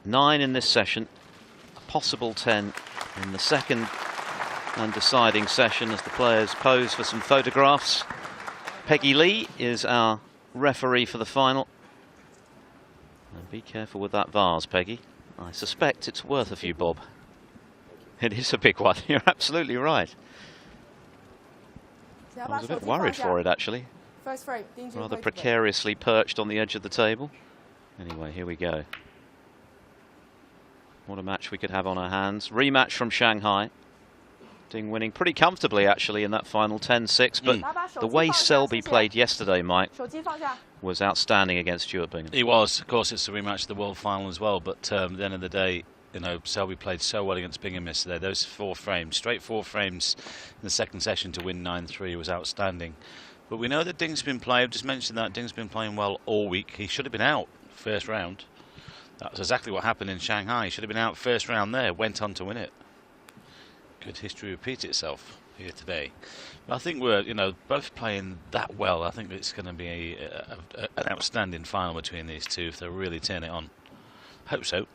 9 in this session, a possible 10 in the second and deciding session as the players pose for some photographs. Peggy Lee is our referee for the final. And be careful with that vase, Peggy. I suspect it's worth a few bob. It is a big one, you're absolutely right. I was a bit worried for it, actually. Rather precariously perched on the edge of the table. Anyway, here we go. What a match we could have on our hands. Rematch from Shanghai. Ding winning pretty comfortably, actually, in that final 10-6. But the way Selby played yesterday, Mike, was outstanding against Stuart Bingham. He was. Of course, it's a rematch of the World Final as well. But at the end of the day, you know, Selby played so well against Bingham yesterday. Those 4 frames, straight 4 frames in the second session to win 9-3 was outstanding. But we know that Ding's been playing, I've just mentioned that Ding's been playing well all week. He should have been out first round. That was exactly what happened in Shanghai. He should have been out first round there, went on to win it. Could history repeat itself here today? But I think we're, you know, both playing that well. I think it's going to be an outstanding final between these two if they really turn it on. Hope so.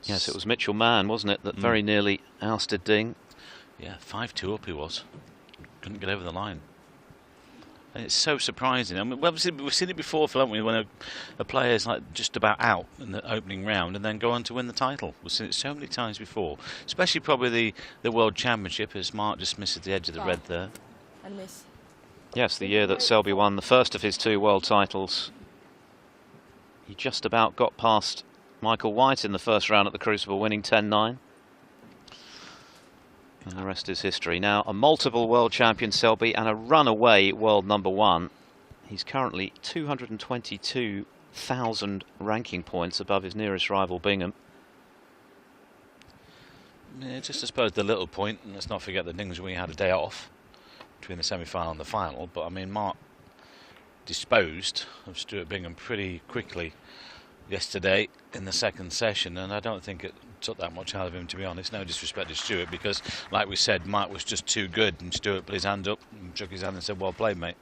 Yes, it was Mitchell Mann, wasn't it, that very nearly ousted Ding. Yeah, 5-2 up he was. Couldn't get over the line. And it's so surprising. I mean, we've seen it before, Phil, haven't we, when a player is like just about out in the opening round and then go on to win the title. We've seen it so many times before, especially probably the World Championship, as Mark just missed at the edge of the red there. Yes, the year that Selby won the first of his 2 world titles. He just about got past Michael White in the first round at the Crucible, winning 10-9. And the rest is history. Now, a multiple world champion Selby and a runaway world #1. He's currently 222,000 ranking points above his nearest rival Bingham. Yeah, just I suppose the little point, and let's not forget that Junhui had a day off between the semi-final and the final. But I mean, Mark disposed of Stuart Bingham pretty quickly yesterday in the second session, and I don't think it took that much out of him, to be honest. No disrespect to Stuart, because like we said, Mark was just too good, and Stuart put his hand up and shook his hand and said, well played, mate.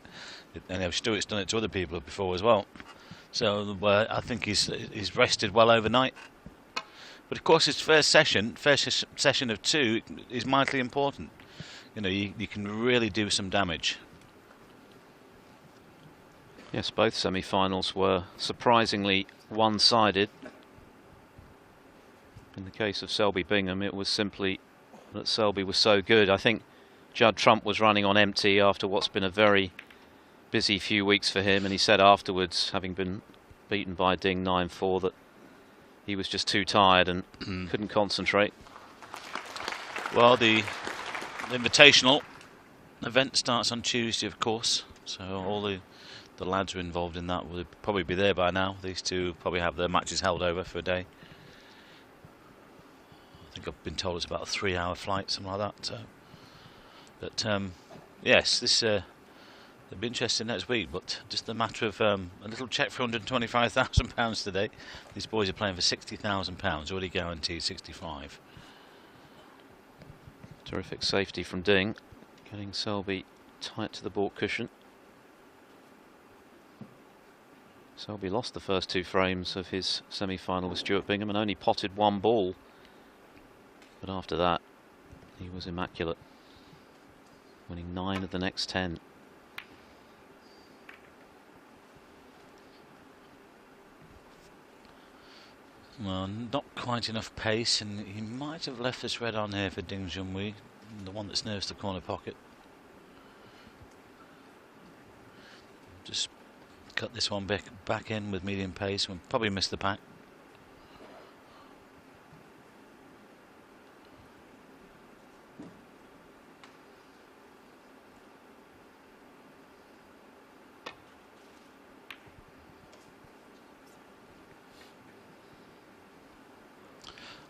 And Stuart's done it to other people before as well, so I think he's rested well overnight. But of course his first session of 2 is mightily important. You know, you can really do some damage. Yes, both semi-finals were surprisingly one-sided. In the case of Selby Bingham, it was simply that Selby was so good. I think Judd Trump was running on empty after what's been a very busy few weeks for him, and he said afterwards, having been beaten by Ding 9-4, that he was just too tired and couldn't concentrate. Well, the Invitational event starts on Tuesday, of course, so all the lads who are involved in that will probably be there by now. These two probably have their matches held over for a day. I think I've been told it's about a 3-hour flight, something like that. But yes, this it'll be interesting next week. But just a matter of a little check for £125,000 today. These boys are playing for £60,000, already guaranteed 65. Terrific safety from Ding, getting Selby tight to the baulk cushion. Selby lost the first 2 frames of his semi-final with Stuart Bingham and only potted 1 ball. But after that, he was immaculate, winning 9 of the next 10. Well, not quite enough pace, and he might have left this red on here for Ding Junhui, the one that's nearest the corner pocket. Just cut this one back in with medium pace, and probably missed the pack.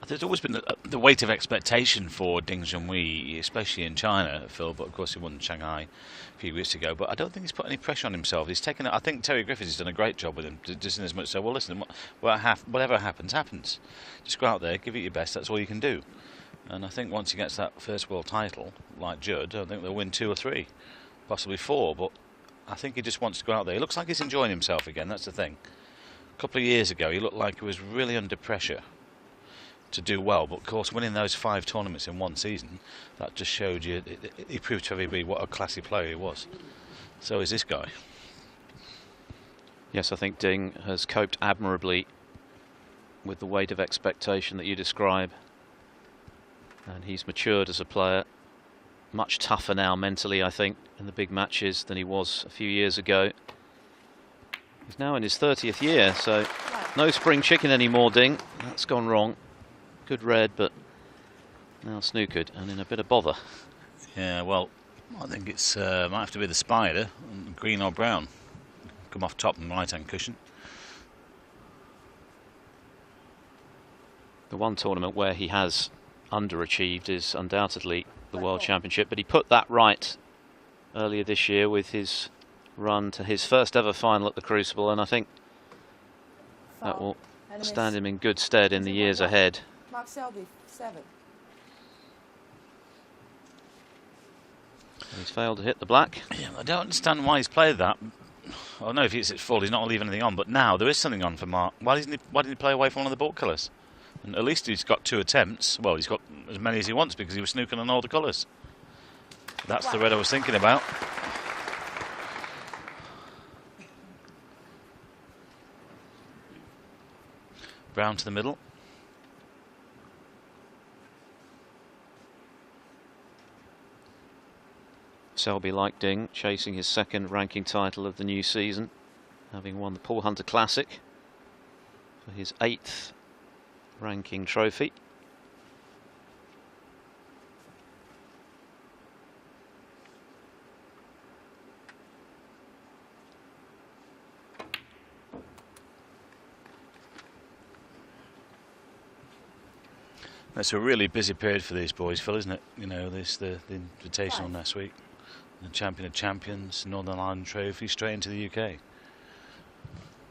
There's always been the weight of expectation for Ding Junhui, especially in China, Phil, but of course he won Shanghai a few weeks ago. But I don't think he's put any pressure on himself. He's taken it. I think Terry Griffiths has done a great job with him, just in as much so, well, listen, whatever happens, happens. Just go out there, give it your best, that's all you can do. And I think once he gets that first world title, like Judd, I think they'll win 2 or 3, possibly 4. But I think he just wants to go out there. He looks like he's enjoying himself again, that's the thing. A couple of years ago, he looked like he was really under pressure to do well, but of course winning those 5 tournaments in one season, that just showed you, he proved to everybody what a classy player he was. So is this guy. Yes, I think Ding has coped admirably with the weight of expectation that you describe, and he's matured as a player, much tougher now mentally, I think, in the big matches than he was a few years ago. He's now in his 30th year, so no spring chicken anymore, Ding. That's gone wrong. Good red, but now snookered and in a bit of bother. Yeah, well, I think it's might have to be the spider, green or brown. Come off top and right-hand cushion. The one tournament where he has underachieved is undoubtedly the World Championship, but he put that right earlier this year with his run to his first ever final at the Crucible, and I think that will stand him in good stead in the years ahead. Mark Selby, 7. He's failed to hit the black. Yeah, I don't understand why he's played that. I don't know if it's his fault, he's not leaving anything on, but now there is something on for Mark. Why didn't he play away from one of the ball colours? And at least he's got 2 attempts. Well, he's got as many as he wants because he was snooking on all the colours. That's the red I was thinking about. Brown to the middle. Selby, like Ding, chasing his 2nd ranking title of the new season, having won the Paul Hunter Classic for his 8th ranking trophy. It's a really busy period for these boys, Phil, isn't it? You know, there's the Invitational next week, the Champion of Champions, Northern Ireland Trophy, straight into the UK.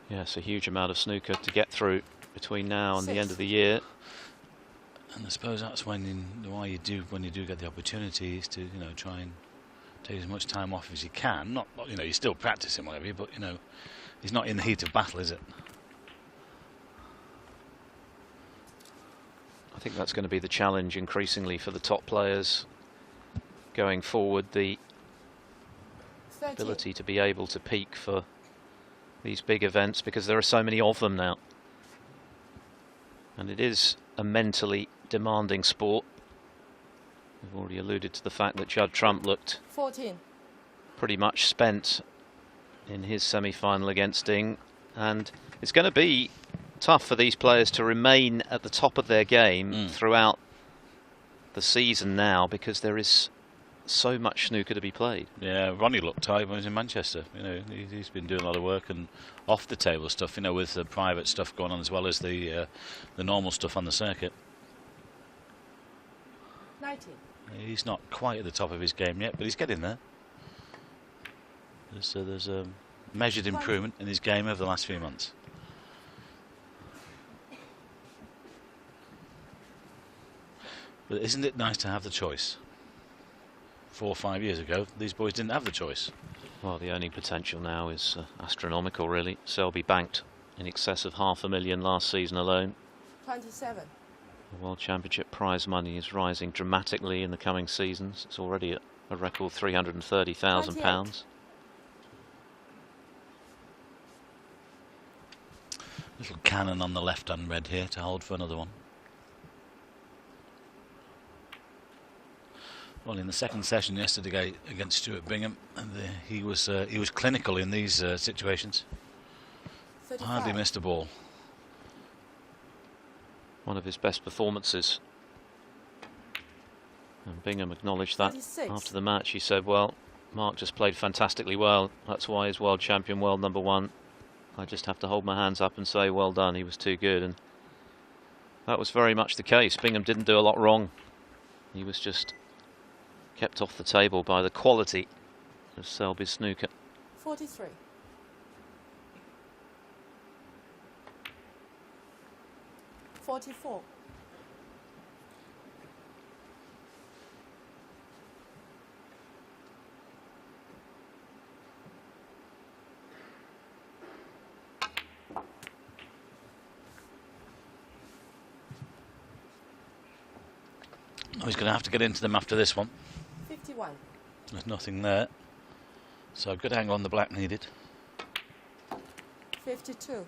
Yes, a huge amount of snooker to get through between now and the end of the year. And I suppose that's when you do get the opportunities to, you know, try and take as much time off as you can. Not, you know, you're still practicing whatever, but you know, he's not in the heat of battle, is it? I think that's going to be the challenge increasingly for the top players going forward, the 13. ability to be able to peak for these big events, because there are so many of them now. And it is a mentally demanding sport. We've already alluded to the fact that Judd Trump looked 14. pretty much spent in his semi-final against Ding, and it's going to be tough for these players to remain at the top of their game throughout the season now, because there is so much snooker to be played. Yeah, Ronnie looked tight when he was in Manchester. You know, he's been doing a lot of work and off the table stuff, you know, with the private stuff going on as well as the normal stuff on the circuit. 19. He's not quite at the top of his game yet, but he's getting there. There's a measured improvement in his game over the last few months. But isn't it nice to have the choice? 4 or 5 years ago, these boys didn't have the choice. Well, the earning potential now is astronomical, really. Selby banked in excess of £500,000 last season alone. 27. The World Championship prize money is rising dramatically in the coming seasons. It's already at a record £330,000. Little cannon on the left-hand red here to hold for another one. Well, in the second session yesterday against Stuart Bingham, and he was clinical in these situations. 35. Hardly missed a ball. One of his best performances. And Bingham acknowledged that 36. after the match. He said, well, Mark just played fantastically well. That's why he's world champion, world #1. I just have to hold my hands up and say, well done, he was too good. And that was very much the case. Bingham didn't do a lot wrong. He was just kept off the table by the quality of Selby's snooker. 43. 44. Oh, he's going to have to get into them after this one. 51. There's nothing there. So a good angle on the black needed. 52.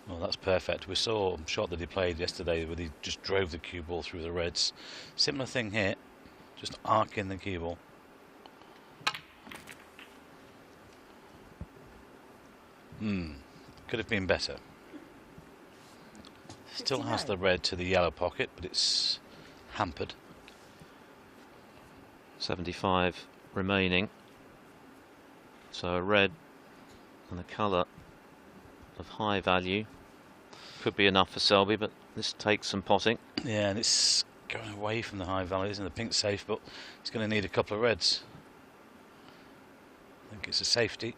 Well, that's perfect. We saw a shot that he played yesterday where he just drove the cue ball through the reds. Similar thing here, just arcing the cue ball. Could have been better. Still has the red to the yellow pocket, but it's hampered. 75 remaining. So a red and a colour of high value could be enough for Selby, but this takes some potting. Yeah, and it's going away from the high values, and the pink's safe, but he's going to need a couple of reds. I think it's a safety.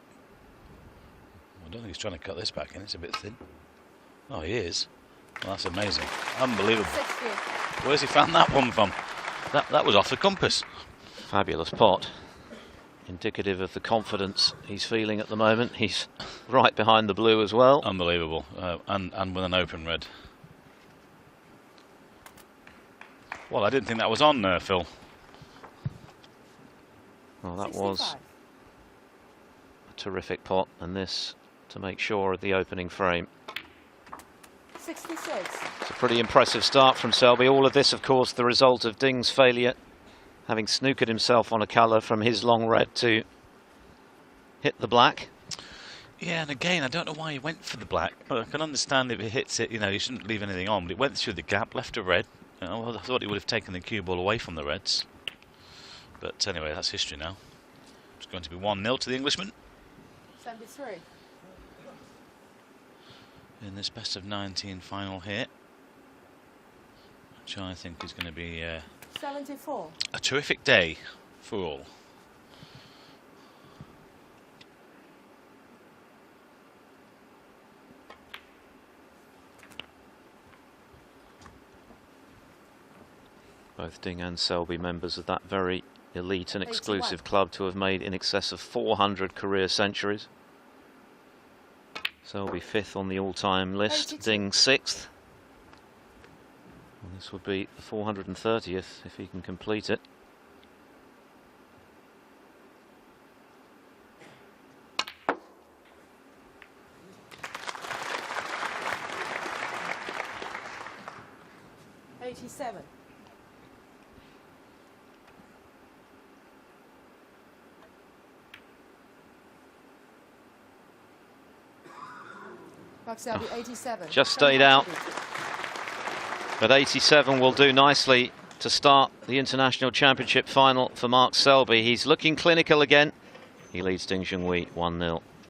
I don't think he's trying to cut this back in, it's a bit thin. Oh, he is. Well, that's amazing. Unbelievable. 60. Where's he found that one from? That was off the compass. Fabulous pot. Indicative of the confidence he's feeling at the moment. He's right behind the blue as well. Unbelievable. And with an open red. Well, I didn't think that was on there, Phil. Well, that 65. was a terrific pot, and this to make sure of the opening frame. 66. It's a pretty impressive start from Selby. All of this, of course, the result of Ding's failure, having snookered himself on a colour from his long red to hit the black. Yeah, and again, I don't know why he went for the black. I can understand if he hits it, you know, he shouldn't leave anything on, but it went through the gap, left a red. You know, I thought he would have taken the cue ball away from the reds. But anyway, that's history now. It's going to be 1-0 to the Englishman 73. in this best of 19 final here, which I think is going to be 74. a terrific day for all. Both Ding and Selby members of that very elite and 81. exclusive club to have made in excess of 400 career centuries. Selby 5th on the all-time list, 82. Ding 6th. And this would be the 430th if he can complete it. '87. Mark Selby, 87. Just stayed out. But 87 will do nicely to start the International Championship final for Mark Selby. He's looking clinical again. He leads Junhui 1-0.